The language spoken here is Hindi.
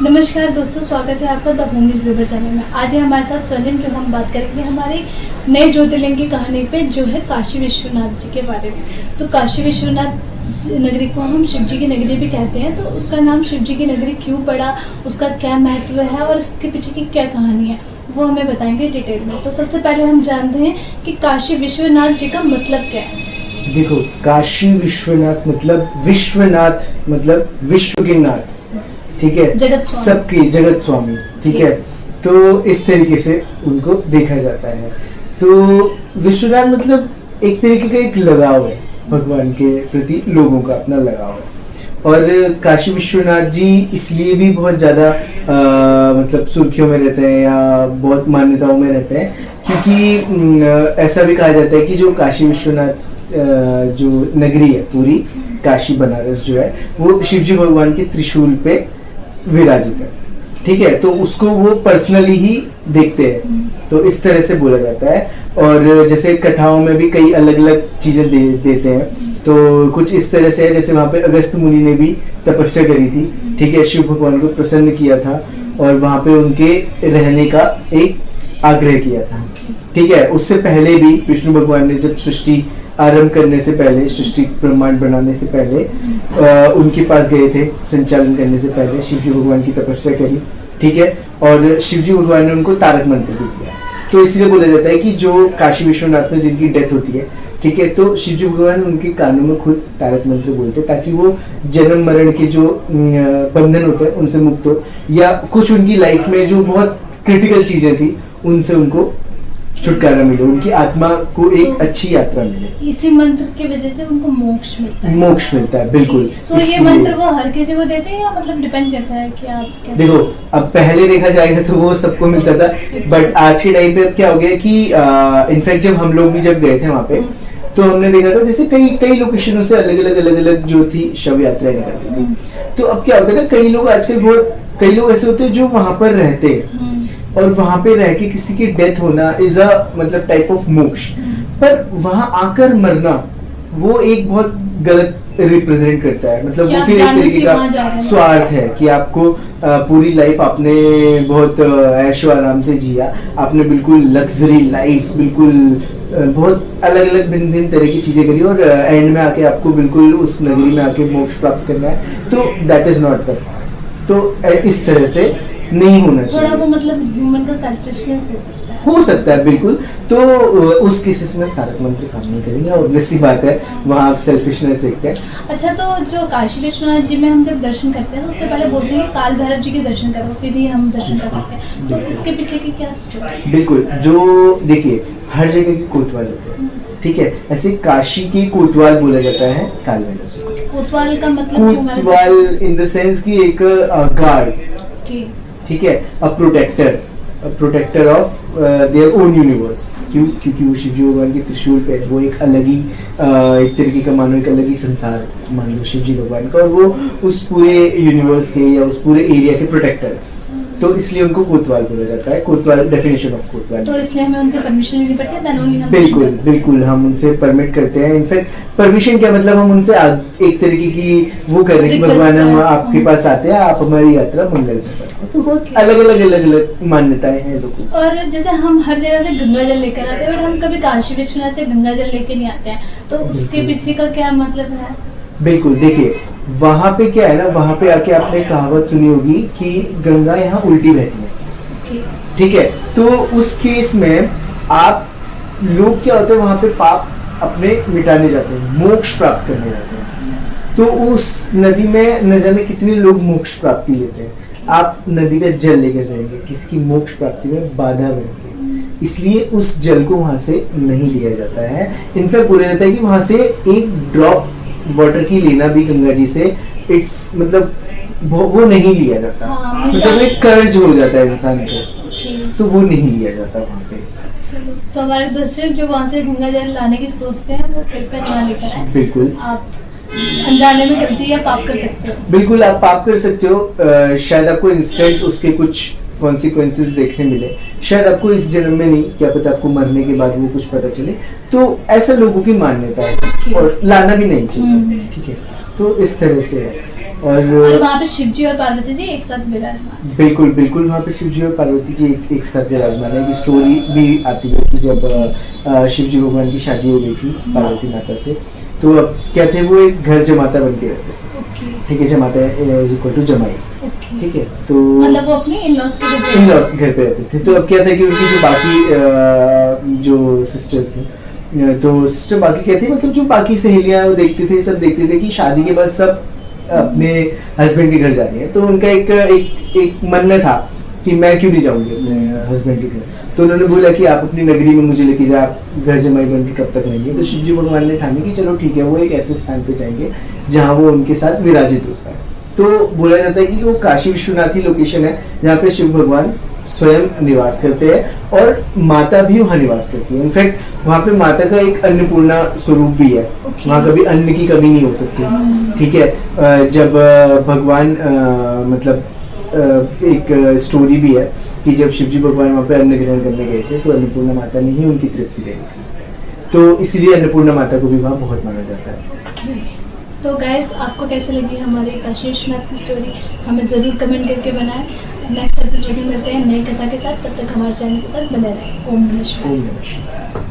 नमस्कार दोस्तों, स्वागत है आपका the home is river channel में। आज है हमारे साथ सोनिम, जो हम बात करेंगे हमारी नए ज्योतिर्लिंग की कहानी पे, जो है काशी विश्वनाथ जी के बारे में। तो काशी विश्वनाथ नगरी को हम शिव जी की नगरी भी कहते हैं। तो उसका नाम शिव जी की नगरी क्यों पड़ा, उसका क्या महत्व है और इसके पीछे की क्या कहानी है, वो हमें बताएंगे डिटेल में। तो सबसे पहले हम जानते हैं कि काशी विश्वनाथ जी का मतलब क्या है। देखो, काशी विश्वनाथ मतलब विश्व के नाथ, ठीक है, सबकी जगत स्वामी, ठीक है। तो इस तरीके से उनको देखा जाता है। तो विश्वनाथ मतलब एक तरीके का एक लगाव है भगवान के प्रति, लोगों का अपना लगाव है। और काशी विश्वनाथ जी इसलिए भी बहुत ज़्यादा मतलब सुर्खियों में रहते हैं या बहुत मान्यताओं में रहते हैं, क्योंकि ऐसा भी कहा जाता है कि जो काशी विश्वनाथ जो नगरी है पूरी, काशी बनारस जो है, वो शिवजी भगवान के त्रिशूल पे विराजित है, ठीक है। तो उसको वो पर्सनली ही देखते हैं, तो इस तरह से बोला जाता है। और जैसे कथाओं में भी कई अलग अलग चीजें देते हैं। तो कुछ इस तरह से है, जैसे वहाँ पे अगस्त मुनि ने भी तपस्या करी थी, ठीक है, शिव भगवान को प्रसन्न किया था और वहाँ पे उनके रहने का एक आग्रह किया था, ठीक है। उससे पहले भी विष्णु भगवान ने जब सृष्टि आरंभ करने से पहले, सृष्टि ब्रह्मांड बनाने से पहले उनके पास गए थे, संचालन करने से पहले शिवजी भगवान की तपस्या करी, ठीक है। और शिवजी भगवान ने उनको तारक मंत्र भी दिया। तो इसलिए बोला जाता है कि जो काशी विश्वनाथ में जिनकी डेथ होती है, ठीक है, तो शिवजी भगवान उनके कानों में खुद तारक मंत्र बोलते, ताकि वो जन्म मरण के जो बंधन होते हैं उनसे मुक्त हो, या कुछ उनकी लाइफ में जो बहुत क्रिटिकल चीजें थी उनसे उनको छुटकारा मिले, उनकी आत्मा को एक अच्छी यात्रा मिले। इसी मंत्र की वजह से उनको मोक्ष मिलता है। मोक्ष मिलता है, बिल्कुल। तो ये मंत्र वो हर किसी को देते हैं या मतलब डिपेंड करता है कि आप कैसे? देखो, अब पहले देखा जाएगा तो वो सबको मिलता था, बट आज के टाइम पे अब क्या हो गया कि इनफैक्ट जब हम लोग भी जब गए थे वहाँ पे, तो हमने देखा था जैसे कई लोकेशनों से अलग अलग जो थी शव यात्राएं निकलती थी। तो अब क्या होता है ना, कई लोग ऐसे होते हैं जो वहाँ पर रहते हैं और वहां पे रह के किसी की डेथ होना इज अ मतलब टाइप ऑफ मोक्ष, पर वहां आकर मरना वो एक बहुत गलत रिप्रेजेंट करता है। मतलब वो फिर एक तरीके का स्वार्थ है कि आपको पूरी लाइफ आपने बहुत ऐशो आराम से जिया, आपने बिल्कुल लग्जरी लाइफ, बिल्कुल बहुत अलग अलग भिन्न तरह की चीजें करी, और एंड में आके आपको बिल्कुल उस नगरी में आके मोक्ष प्राप्त करना है, तो दैट इज नॉट द। तो इस तरह से नहीं होना चाहिए। थोड़ा वो मतलब ह्यूमन का सेल्फिशनेस हो सकता है, बिल्कुल। तो उस केसेस में तारक मंत्र काम नहीं करेंगे, और वैसी बात है, वहाँ आप सेल्फिशनेस देखते हैं। अच्छा, तो जो काशी विश्वनाथ जी में हम जब दर्शन करते हैं तो उससे पहले बोलते हैं कि काल भैरव जी के दर्शन करो, फिर ही हम दर्शन कर सकते हैं। तो इसके पीछे की क्या स्टोरी? बिल्कुल, जो देखिए हर जगह के कोतवाल होते हैं, ठीक है, ऐसे काशी के कोतवाल बोला जाता है काल भैरव जी। कोतवाल का मतलब? कोतवाल इन द सेंस की एक गार्ड, ठीक है, a protector of their own universe. क्योंकि वो शिवजी भगवान के त्रिशूल पे वो एक अलग ही एक तरीके का मानो एक अलग ही संसार मान लो शिवजी भगवान का, और वो उस पूरे यूनिवर्स के या उस पूरे एरिया के प्रोटेक्टर है। तो इसलिए उनको कोतवाल बोला जाता है। कोतवाल डेफिनेशन ऑफ कोतवाल। तो इसलिए हमें उनसे परमिशन लेनी पड़ती है, देन ओनली हम बिल्कुल हम उनसे परमिट करते हैं। इनफैक्ट परमिशन क्या मतलब, हम उनसे एक तरीके की वो कर रहे हैं कि भगवान हम आपके पास आते हैं, आप हमारी यात्रा मंगल में। तो बहुत अलग मान्यताएं हैं लोगों को। और जैसे हम हर जगह से गंगा जल लेकर आते हैं, बट हम कभी काशी विश्वनाथ से गंगा जल लेके नहीं आते हैं, तो उसके पीछे का क्या मतलब है? बिल्कुल, देखिए वहां पे क्या है ना, वहां पे आके आपने कहावत सुनी होगी कि गंगा यहाँ उल्टी बहती है, ठीक है। तो उस केस में आप लोग क्या होते हैं, वहां पे पाप अपने मिटाने जाते हैं, मोक्ष प्राप्त करने जाते हैं। तो उस नदी में न जाने कितने लोग मोक्ष प्राप्ति लेते हैं। आप नदी का जल लेकर जाएंगे, किसी की मोक्ष प्राप्ति में बाधा बनेगी, इसलिए उस जल को वहां से नहीं लिया जाता है। इनफैक्ट बोला जाता है कि वहां से एक ड्रॉप वाटर की लेना भी गंगा जी से इट्स मतलब वो नहीं लिया जाता। मतलब एक कर्ज हो जाता है इंसान को, तो वो नहीं लिया जाता वहाँ पे। तो हमारे दर्शक जो वहाँ से गंगा जल लाने की सोचते हैं वो कृपया ना लेकर आए। बिल्कुल, आप अनजाने में गलती या पाप कर सकते हो। बिल्कुल आप पाप कर सकते हो। शायद आपको इंस्टेंट उसके कुछ कॉन्सिक्वेंसेस देखने मिले, शायद आपको इस जन्म में नहीं, क्या पता आपको मरने के बाद वो कुछ पता चले। तो ऐसा लोगों की मान्यता है और लाना भी नहीं चाहिए, ठीक है। तो इस तरह से है। और वहाँ पे शिव जी और पार्वती जी एक साथ विराजमान। बिल्कुल बिल्कुल, वहाँ पे शिव जी और पार्वती जी एक साथ विराजमान है। एक स्टोरी भी आती है कि जब शिव जी भगवान की शादी हो गई थी पार्वती माता से, तो अब क्या थे, वो एक घर जमाता बन के रहते थे। ठीक है, जमाता इज इक्वल टू जमाई। ठीक है, तो मतलब वो अपने इन-लॉज घर पे रहते थे। तो अब क्या था कि उनकी जो बाकी जो सिस्टर्स थे, तो सिस्टर बाकी क्या थी, मतलब जो बाकी सहेलियां वो देखते थे, सब देखते थे कि शादी के बाद सब अपने हस्बैंड के घर जा रही है। तो उनका एक मन में था कि मैं क्यों नहीं जाऊंगी अपने हस्बैंड के घर। तो उन्होंने बोला कि आप अपनी नगरी में मुझे लेके जा, आप घर जमाई बन के कब तक रहेंगे। तो शिव जी भगवान ने ठानी कि चलो ठीक है, वो एक ऐसे स्थान पे जाएंगे जहाँ वो उनके साथ विराजित हो पाए। तो बोला जाता है कि वो काशी विश्वनाथ ही लोकेशन है जहाँ पे शिव भगवान स्वयं निवास करते हैं और माता भी वहाँ निवास करती है। इनफैक्ट वहाँ पे माता का एक अन्नपूर्णा स्वरूप भी है। वहाँ कभी अन्न की कमी नहीं हो सकती। ठीक है, जब भगवान मतलब एक स्टोरी भी है कि जब शिवजी भगवान वहाँ पे अन्न ग्रहण करने गए थे तो अन्नपूर्णा माता ने ही उनकी तृप्ति दी थी। तो इसलिए अन्नपूर्णा माता को भी वहाँ बहुत माना जाता है। तो गाइस, आपको कैसे लगी हमारी काशी विश्वनाथ की स्टोरी, हमें ज़रूर कमेंट करके बनाएं। नेक्स्ट एपिसोड में मिलते हैं नई कथा के साथ, तब तक हमारे चैनल के साथ बने रहें। ओम नमः शिवाय।